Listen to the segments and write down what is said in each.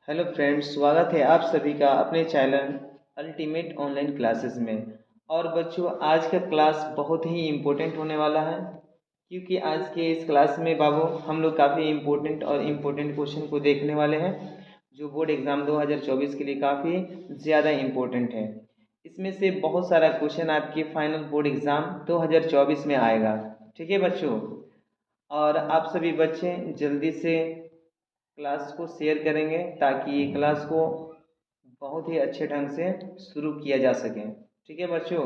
Hello friends, स्वागत है आप सभी का अपने चैनल अल्टीमेट ऑनलाइन क्लासेस में। और बच्चों, आज का क्लास बहुत ही इम्पोर्टेंट होने वाला है, क्योंकि आज के इस क्लास में बाबू हम लोग काफ़ी इम्पोर्टेंट क्वेश्चन को देखने वाले हैं, जो बोर्ड एग्ज़ाम 2024 के लिए काफ़ी ज़्यादा इम्पोर्टेंट है। इसमें से बहुत सारा क्वेश्चन आपके फाइनल बोर्ड एग्ज़ाम 2024 में आएगा। ठीक है बच्चों, और आप सभी बच्चे जल्दी से क्लास को शेयर करेंगे ताकि ये क्लास को बहुत ही अच्छे ढंग से शुरू किया जा सके। ठीक है बच्चों,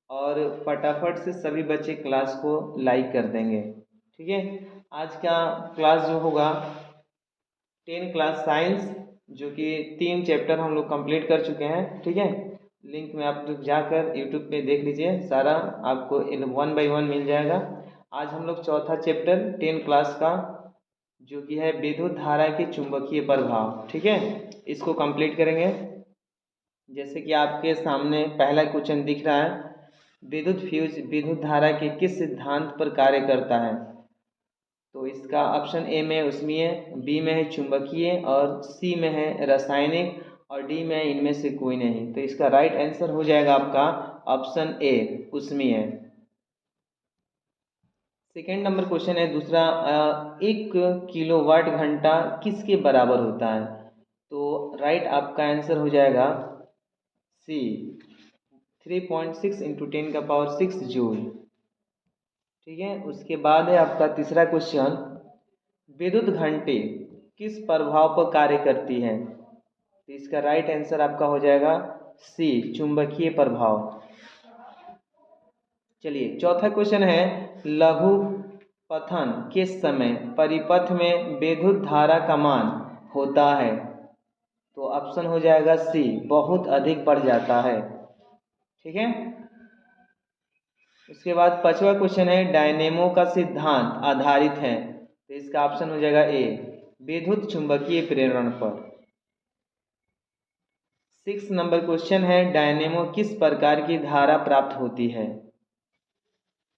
और फटाफट से सभी बच्चे क्लास को लाइक कर देंगे। ठीक है, आज का क्लास जो होगा 10 क्लास साइंस, जो कि 3 चैप्टर हम लोग कंप्लीट कर चुके हैं। ठीक है, लिंक में आप लोग जाकर यूट्यूब पे देख लीजिए, सारा आपको 1 बाई 1 मिल जाएगा। आज हम लोग चौथा चैप्टर 10 क्लास का, जो कि है विद्युत धारा के चुंबकीय प्रभाव, ठीक है, इसको कंप्लीट करेंगे। जैसे कि आपके सामने पहला क्वेश्चन दिख रहा है, विद्युत धारा के किस सिद्धांत पर कार्य करता है। तो इसका ऑप्शन ए में उष्मीय, बी में है चुंबकीय, और सी में है रासायनिक, और डी में है इनमें से कोई नहीं। तो इसका राइट आंसर हो जाएगा आपका ऑप्शन ए, उष्मीय। सेकेंड नंबर क्वेश्चन है दूसरा, 1 किलोवाट घंटा किसके बराबर होता है। तो राइट आपका आंसर हो जाएगा सी, 3.6 इंटू 10⁻6 जूल। ठीक है, उसके बाद है आपका तीसरा क्वेश्चन, विद्युत घंटे किस प्रभाव पर कार्य करती है। तो इसका राइट आंसर आपका हो जाएगा सी, चुंबकीय प्रभाव। चलिए, चौथा क्वेश्चन है, लघु पथन के समय परिपथ में विद्युत धारा का मान होता है। तो ऑप्शन हो जाएगा सी, बहुत अधिक बढ़ जाता है। ठीक है, उसके बाद पांचवा क्वेश्चन है, डायनेमो का सिद्धांत आधारित है। तो इसका ऑप्शन हो जाएगा ए, विद्युत चुंबकीय प्रेरण पर। 6 नंबर क्वेश्चन है, डायनेमो किस प्रकार की धारा प्राप्त होती है।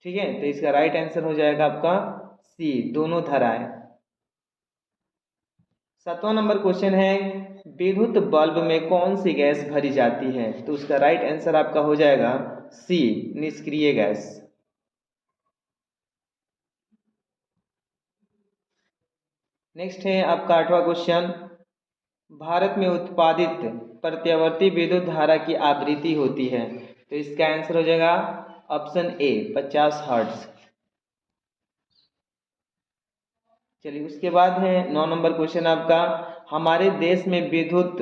ठीक है, तो इसका राइट आंसर हो जाएगा आपका सी, दोनों धाराएं। 7वां नंबर क्वेश्चन है, विद्युत बल्ब में कौन सी गैस भरी जाती है। तो उसका राइट आंसर आपका हो जाएगा सी, निष्क्रिय गैस। नेक्स्ट है आपका 8वां क्वेश्चन, भारत में उत्पादित प्रत्यावर्ती विद्युत धारा की आवृत्ति होती है। तो इसका आंसर हो जाएगा ऑप्शन ए, 50 हर्ट्ज। चलिए, उसके बाद है 9 नंबर क्वेश्चन आपका, हमारे देश में विद्युत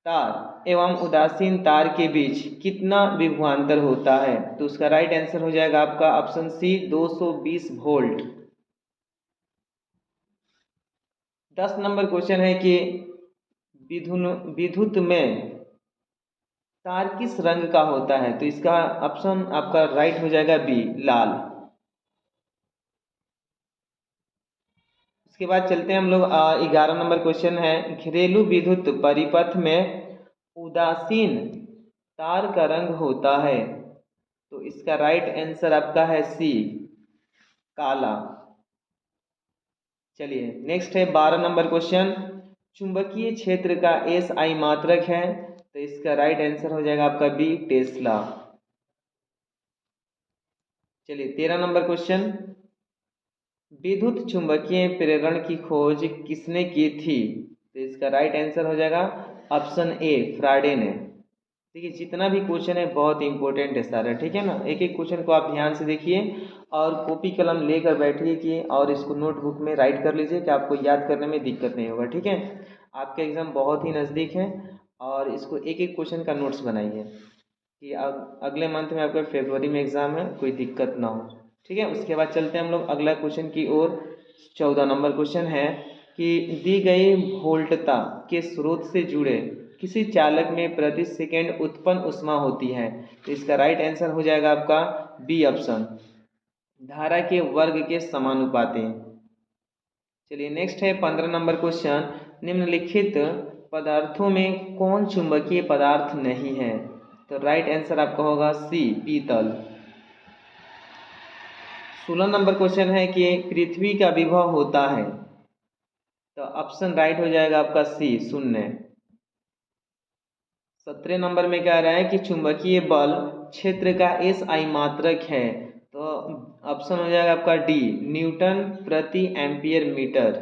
तार एवं उदासीन तार के बीच कितना विभवांतर होता है। तो उसका राइट आंसर हो जाएगा आपका option C, 220 volt. 10 number question है कि विद्युत में तार किस रंग का होता है। तो इसका ऑप्शन आपका राइट हो जाएगा बी, लाल। उसके बाद चलते हैं हम लोग 11 नंबर क्वेश्चन है, घरेलू विद्युत परिपथ में उदासीन तार का रंग होता है। तो इसका राइट आंसर आपका है सी, काला। चलिए, नेक्स्ट है 12 नंबर क्वेश्चन, चुंबकीय क्षेत्र का एस आई मात्रक है। तो इसका राइट आंसर हो जाएगा आपका बी, टेस्ला। चलिए, 13 नंबर क्वेश्चन, विद्युत चुंबकीय प्रेरण की खोज किसने की थी। तो इसका राइट आंसर हो जाएगा ऑप्शन ए, फ्राडे ने। देखिए, जितना भी क्वेश्चन है बहुत इंपॉर्टेंट है सारा, ठीक है ना। एक एक क्वेश्चन को आप ध्यान से देखिए और कॉपी कलम लेकर बैठिए कि और इसको नोटबुक में राइट कर लीजिए कि आपको याद करने में दिक्कत नहीं होगा। ठीक है, आपका एग्ज़ाम बहुत ही नज़दीक है और इसको एक एक क्वेश्चन का नोट्स बनाइए कि अगले मंथ में आपका फरवरी में एग्ज़ाम है, कोई दिक्कत ना हो। ठीक है, उसके बाद चलते हैं हम लोग अगला क्वेश्चन की ओर। 14 नंबर क्वेश्चन है कि दी गई वोल्टता के स्रोत से जुड़े किसी चालक में प्रति सेकेंड उत्पन्न ऊष्मा होती है। तो इसका राइट आंसर हो जाएगा आपका बी ऑप्शन, धारा के वर्ग के समानुपाती। चलिए, नेक्स्ट है 15 नंबर क्वेश्चन, निम्नलिखित पदार्थों में कौन चुंबकीय पदार्थ नहीं है। तो राइट आंसर आपका होगा सी, पीतल। 16 नंबर क्वेश्चन है कि पृथ्वी का विभव होता है। तो ऑप्शन राइट हो जाएगा आपका सी, शून्य। 17 नंबर में कह रहा है कि चुंबकीय बल क्षेत्र का एस आई मात्रक है, तो ऑप्शन हो जाएगा आपका डी, न्यूटन प्रति एम्पियर मीटर।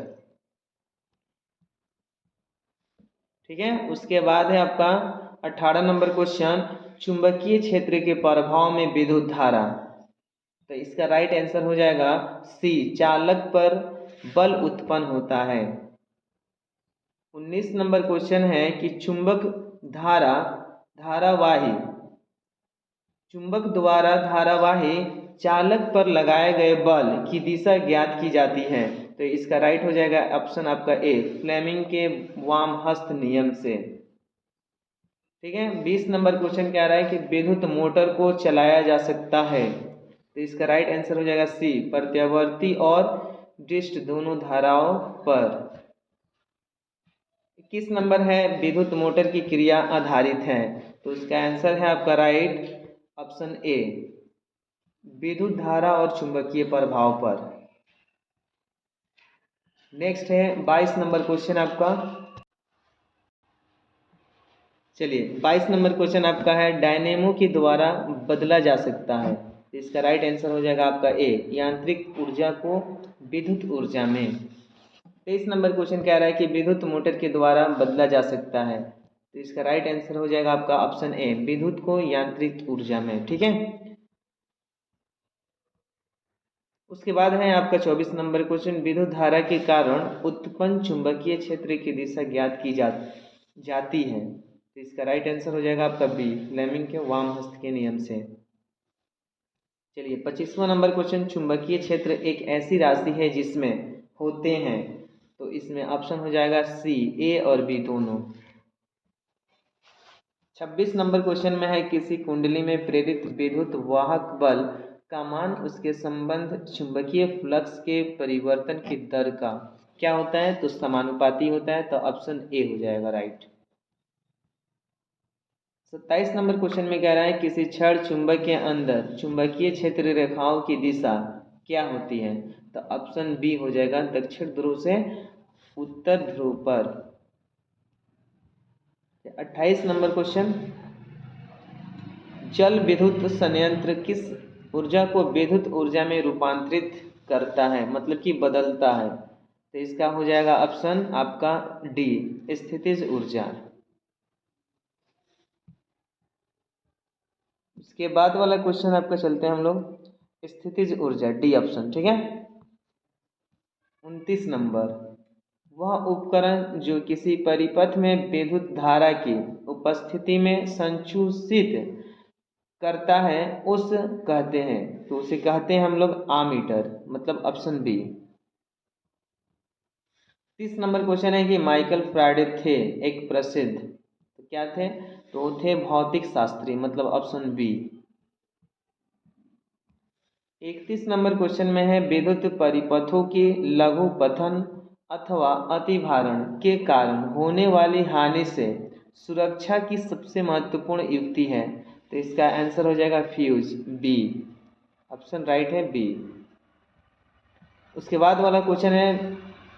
ठीक है, उसके बाद है आपका 18 नंबर क्वेश्चन, चुंबकीय क्षेत्र के प्रभाव में विद्युत धारा। तो इसका राइट आंसर हो जाएगा सी, चालक पर बल उत्पन्न होता है। 19 नंबर क्वेश्चन है कि चुंबक धारा धारावाही, चुंबक द्वारा धारावाही चालक पर लगाए गए बल की दिशा ज्ञात की जाती है। तो इसका राइट हो जाएगा ऑप्शन आपका ए, फ्लेमिंग के वाम हस्त नियम से। ठीक है, 20 नंबर क्वेश्चन कह रहा है कि विद्युत मोटर को चलाया जा सकता है। तो इसका राइट आंसर हो जाएगा सी, प्रत्यावर्ती और डिस्ट दोनों धाराओं पर। 21 नंबर है विद्युत मोटर की क्रिया आधारित है। तो इसका आंसर है आपका राइट ऑप्शन ए, विद्युत धारा और चुंबकीय प्रभाव पर। नेक्स्ट है 22 नंबर क्वेश्चन आपका। चलिए 22 नंबर क्वेश्चन आपका है, डायनेमो के द्वारा बदला जा सकता है। इसका राइट आंसर हो जाएगा आपका ए, यांत्रिक ऊर्जा को विद्युत ऊर्जा में। 23 नंबर क्वेश्चन कह रहा है कि विद्युत मोटर के द्वारा बदला जा सकता है। तो इसका राइट आंसर हो जाएगा आपका ऑप्शन ए, विद्युत को यांत्रिक ऊर्जा में। ठीक है, उसके बाद है आपका 24 नंबर क्वेश्चन, विद्युत धारा के कारण उत्पन्न चुंबकीय क्षेत्र की दिशा ज्ञात की जाती है। तो इसका राइट आंसर हो जाएगा आपका बी, फ्लेमिंग के वाम हस्त के नियम से। चलिए 25वां नंबर क्वेश्चन, चुंबकीय क्षेत्र एक ऐसी राशि है जिसमें होते हैं। तो इसमें ऑप्शन हो जाएगा सी, ए और बी दोनों। 26 नंबर क्वेश्चन में है, किसी कुंडली में प्रेरित विद्युत वाहक बल का मान उसके संबंध चुंबकीय फ्लक्स के परिवर्तन की दर का क्या होता है, तो समानुपाती होता है। तो ऑप्शन ए हो जाएगा राइट। 27 नंबर क्वेश्चन में कह रहा है, किसी क्षण चुंबक के अंदर चुंबकीय क्षेत्र रेखाओं की दिशा क्या होती है। तो ऑप्शन बी हो जाएगा, दक्षिण ध्रुव से उत्तर ध्रुव पर। 28 नंबर क्वेश्चन, जल विद्युत संयंत्र किस ऊर्जा को विद्युत ऊर्जा में रूपांतरित करता है, मतलब कि बदलता है। तो इसका हो जाएगा ऑप्शन आपका डी, स्थितिज ऊर्जा। उसके बाद वाला क्वेश्चन आपका चलते हैं हम लोग, स्थितिज ऊर्जा, डी ऑप्शन। ठीक है, 29 नंबर, वह उपकरण जो किसी परिपथ में विद्युत धारा की उपस्थिति में संचुषित करता है उस कहते हैं, तो उसे कहते हैं हम लोग आमीटर, मतलब ऑप्शन बी। 30 नंबर क्वेश्चन है कि माइकल फ्राडे थे एक प्रसिद्ध, तो क्या थे, तो थे भौतिक शास्त्री, मतलब ऑप्शन बी। 31 नंबर क्वेश्चन में है, विद्युत परिपथों के लघु पतन अथवा अतिभारण के कारण होने वाली हानि से सुरक्षा की सबसे महत्वपूर्ण युक्ति है। तो इसका आंसर हो जाएगा फ्यूज, बी, ऑप्शन राइट है बी। उसके बाद वाला क्वेश्चन है,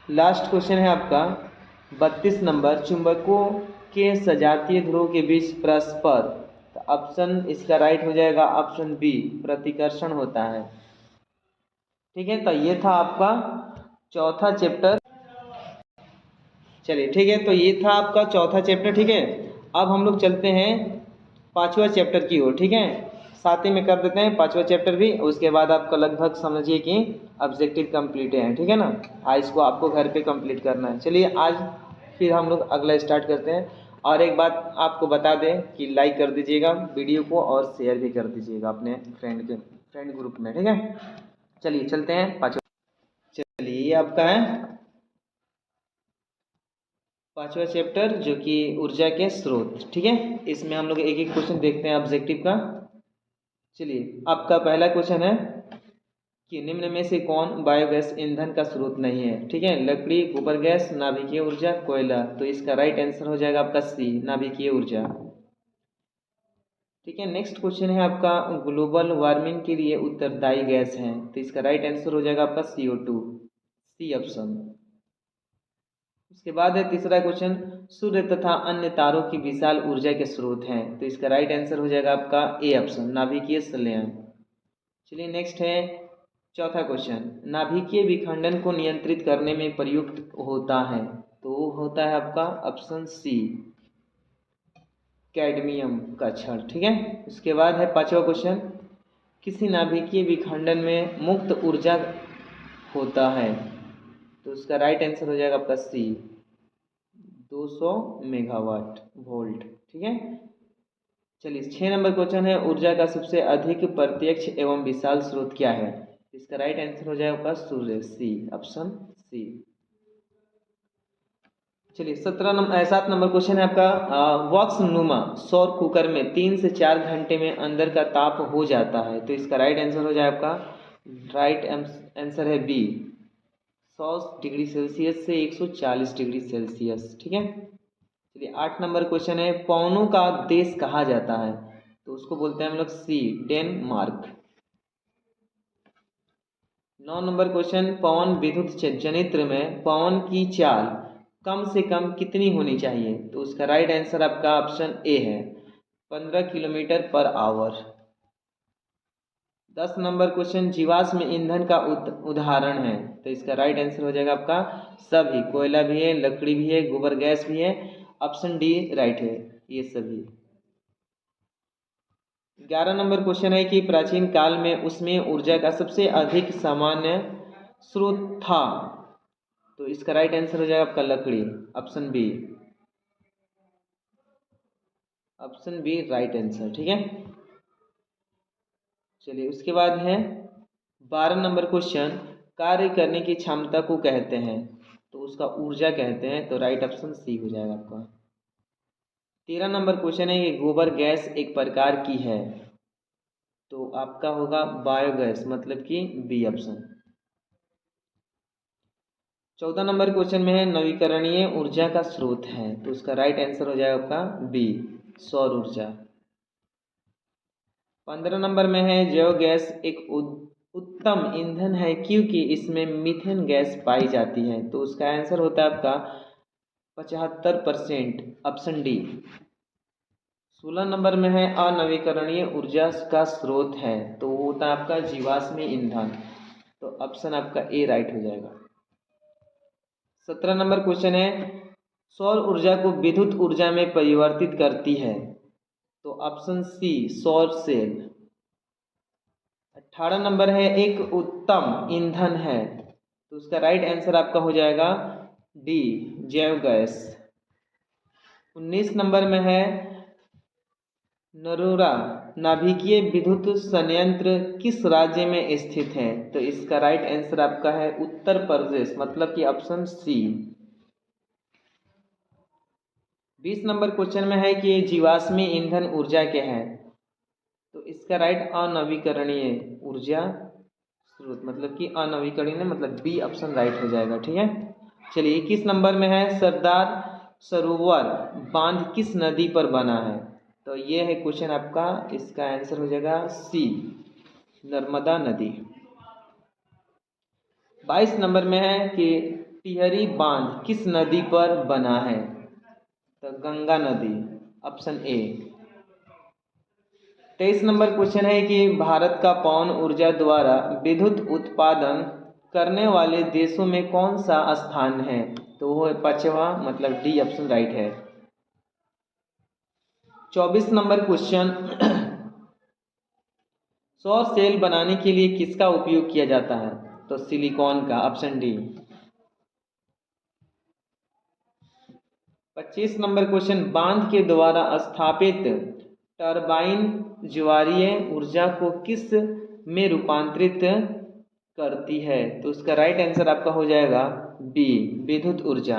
लास्ट क्वेश्चन है आपका 32 नंबर, चुंबकों के सजातीय ध्रुव के बीच परस्पर, तो ऑप्शन इसका राइट हो जाएगा ऑप्शन बी, प्रतिकर्षण होता है। ठीक है, तो ये था आपका चौथा चैप्टर। चलिए ठीक है, तो ये था आपका चौथा चैप्टर। ठीक है, अब हम लोग चलते हैं पांचवा चैप्टर की ओर। ठीक है, साथ ही में कर देते हैं पांचवा चैप्टर भी, उसके बाद आपका लगभग समझिए कि ऑब्जेक्टिव कंप्लीट है। ठीक है ना, आज इसको आपको घर पे कंप्लीट करना है। चलिए आज फिर हम लोग अगला स्टार्ट करते हैं। और एक बात आपको बता दें कि लाइक कर दीजिएगा वीडियो को और शेयर भी कर दीजिएगा अपने फ्रेंड ग्रुप में। ठीक है, चलिए चलते हैं पांचवा। चलिए ये आपका है पांचवा चैप्टर, जो कि ऊर्जा के स्रोत। ठीक है, इसमें हम लोग एक एक क्वेश्चन देखते हैं ऑब्जेक्टिव का। चलिए आपका पहला क्वेश्चन है कि निम्न में से कौन बायोगैस ईंधन का स्रोत नहीं है। ठीक है, लकड़ी, गोबर गैस, नाभिकीय ऊर्जा, कोयला। तो इसका राइट आंसर हो जाएगा आपका सी, नाभिकीय ऊर्जा। ठीक है, नेक्स्ट क्वेश्चन है आपका, ग्लोबल वार्मिंग के लिए उत्तरदायी गैस है। तो इसका राइट आंसर हो जाएगा आपका CO2, सी ऑप्शन। उसके बाद है तीसरा क्वेश्चन, सूर्य तथा अन्य तारों की विशाल ऊर्जा के स्रोत हैं। तो इसका राइट आंसर हो जाएगा आपका ए ऑप्शन, नाभिकीय संलयन। चलिए नेक्स्ट है चौथा क्वेश्चन, नाभिकीय विखंडन को नियंत्रित करने में प्रयुक्त होता है। तो वो होता है आपका ऑप्शन सी, कैडमियम का क्षण। ठीक है। उसके बाद है पांचवा क्वेश्चन, किसी नाभिकीय विखंडन में मुक्त ऊर्जा होता है। तो उसका राइट आंसर हो जाएगा आपका सी, 200 मेगावाट वोल्ट। ठीक है। चलिए 6 नंबर क्वेश्चन है, ऊर्जा का सबसे अधिक प्रत्यक्ष एवं विशाल स्रोत क्या है। इसका राइट आंसर हो जाएगा आपका सूर्य, सी ऑप्शन सी। चलिए 7 नंबर क्वेश्चन है आपका, वॉक्स नुमा सौर कुकर में 3 से 4 घंटे में अंदर का ताप हो जाता है। तो इसका राइट आंसर हो जाए आपका, राइट आंसर है बी, 100 डिग्री सेल्सियस से 140 डिग्री सेल्सियस। ठीक है। चलिए 8 नंबर क्वेश्चन है, पवनों का देश कहा जाता है। तो उसको बोलते हैं हम लोग सी, डेनमार्क। 9 नंबर क्वेश्चन, पवन विद्युत जनित्र में पवन की चाल कम से कम कितनी होनी चाहिए। तो उसका राइट आंसर आपका ऑप्शन ए है, 15 kilometre per hour. 10 number question, जीवाश्म ईंधन का उदाहरण है। तो इसका राइट आंसर हो जाएगा आपका सभी, कोयला भी है, लकड़ी भी है, गोबर गैस भी है, ऑप्शन डी राइट है ये सभी। 11 नंबर क्वेश्चन है कि प्राचीन काल में उसमें ऊर्जा का सबसे अधिक सामान्य स्रोत था। तो इसका राइट आंसर हो जाएगा आपका लकड़ी, option B, option B right answer. ठीक है। चलिए उसके बाद है 12 नंबर क्वेश्चन, कार्य करने की क्षमता को कहते हैं। तो उसका ऊर्जा कहते हैं। तो राइट ऑप्शन सी हो जाएगा आपका। 13 नंबर क्वेश्चन है कि गोबर गैस एक प्रकार की है। तो आपका होगा बायोगैस, मतलब कि बी ऑप्शन। 14 नंबर क्वेश्चन में है, नवीकरणीय ऊर्जा का स्रोत है। तो उसका राइट आंसर हो जाएगा आपका बी, सौर ऊर्जा। 15 नंबर में है, जैव गैस एक उत्तम ईंधन है क्योंकि इसमें मीथेन गैस पाई जाती है। तो उसका आंसर होता है आपका 75%, ऑप्शन डी। 16 नंबर में है, अनवीकरणीय ऊर्जा का स्रोत है। तो वो होता है आपका जीवाश्म ईंधन। तो ऑप्शन आपका ए राइट हो जाएगा। 17 नंबर क्वेश्चन है, सौर ऊर्जा को विद्युत ऊर्जा में परिवर्तित करती है। तो ऑप्शन सी, सौर सेल। 18 नंबर है, एक उत्तम ईंधन है। तो उसका राइट आंसर आपका हो जाएगा डी, जैव गैस। 19 नंबर में है, नरोरा नाभिकीय विद्युत संयंत्र किस राज्य में स्थित है। तो इसका राइट आंसर आपका है उत्तर प्रदेश, मतलब कि ऑप्शन सी। 20 नंबर क्वेश्चन में है कि जीवाश्मी ईंधन ऊर्जा क्या है। तो इसका राइट अनवीकरणीय ऊर्जा स्रोत, मतलब कि अनवीकरणीय, मतलब बी ऑप्शन राइट हो जाएगा। ठीक है। चलिए 21 नंबर में है, सरदार सरोवर बांध किस नदी पर बना है। तो ये है क्वेश्चन आपका, इसका आंसर हो जाएगा सी, नर्मदा नदी। 22 नंबर में है कि टिहरी बांध किस नदी पर बना है। तो गंगा नदी, ऑप्शन ए। 23 नंबर क्वेश्चन है कि भारत का पवन ऊर्जा द्वारा विद्युत उत्पादन करने वाले देशों में कौन सा स्थान है। तो वो है पांचवा, मतलब डी ऑप्शन राइट है। 24 नंबर क्वेश्चन, सौर सेल बनाने के लिए किसका उपयोग किया जाता है। तो सिलिकॉन का, ऑप्शन डी। 25 नंबर क्वेश्चन, बांध के द्वारा स्थापित टरबाइन ज्वारीय ऊर्जा को किस में रूपांतरित करती है। तो उसका राइट आंसर आपका हो जाएगा बी, विद्युत ऊर्जा।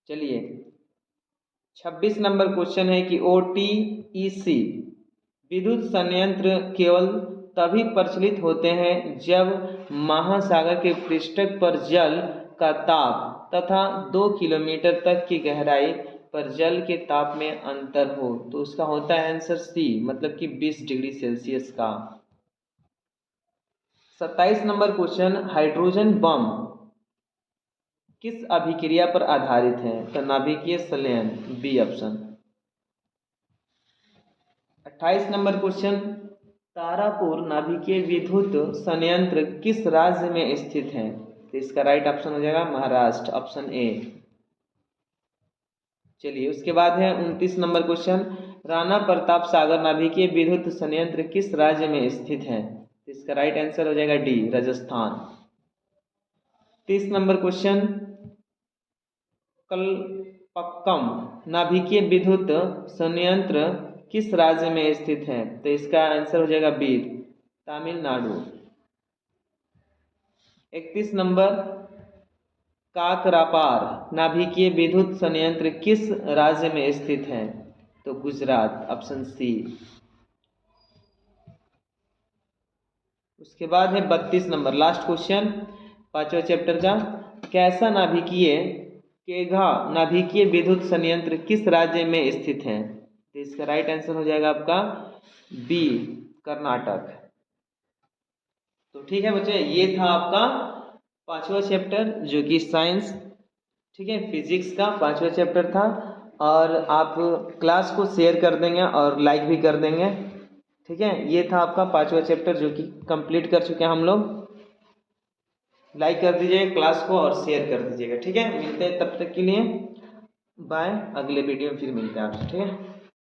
चलिए 26 नंबर क्वेश्चन है कि OTEC विद्युत संयंत्र केवल तभी प्रचलित होते हैं जब महासागर के पृष्ठ पर जल का ताप तथा 2 किलोमीटर तक की गहराई पर जल के ताप में अंतर हो। तो उसका होता है आंसर सी, मतलब कि 20 डिग्री सेल्सियस का। 27 नंबर क्वेश्चन, हाइड्रोजन बम किस अभिक्रिया पर आधारित है? तो नाभिकीय संलयन, B option. 28 number question, Tarapur नाभिकीय विद्युत संयंत्र किस राज्य में स्थित है? तो इसका राइट ऑप्शन हो जाएगा महाराष्ट्र, ऑप्शन ए। चलिए उसके बाद है 29 नंबर क्वेश्चन, राणा प्रताप सागर नाभिकीय विद्युत संयंत्र किस राज्य में स्थित है? तो इसका राइट आंसर हो जाएगा D, Rajasthan. 30 number question, Kalpakkam नाभिकीय विद्युत संयंत्र किस राज्य में स्थित है? तो इसका आंसर हो जाएगा बी, तमिलनाडु। 31 नंबर, काकरापार नाभिकीय विद्युत संयंत्र किस राज्य में स्थित है? तो गुजरात, ऑप्शन सी। उसके बाद है 32 नंबर, लास्ट क्वेश्चन 5वां चैप्टर का, कैसा नाभिकीय केघा नाभिकीय विद्युत संयंत्र किस राज्य में स्थित है? तो इसका राइट आंसर हो जाएगा आपका बी, कर्नाटक। तो ठीक है बच्चे, ये था आपका 5वां चैप्टर जो कि साइंस, ठीक है, फिजिक्स का 5वां चैप्टर था। और आप क्लास को शेयर कर देंगे और लाइक भी कर देंगे, ठीक है। ये था आपका 5वां चैप्टर जो कि कंप्लीट कर चुके हैं हम लोग। लाइक कर दीजिएगा क्लास को और शेयर कर दीजिएगा, ठीक है। मिलते हैं तब तक के लिए, बाय। अगले वीडियो में फिर मिलते हैं आपसे, ठीक है।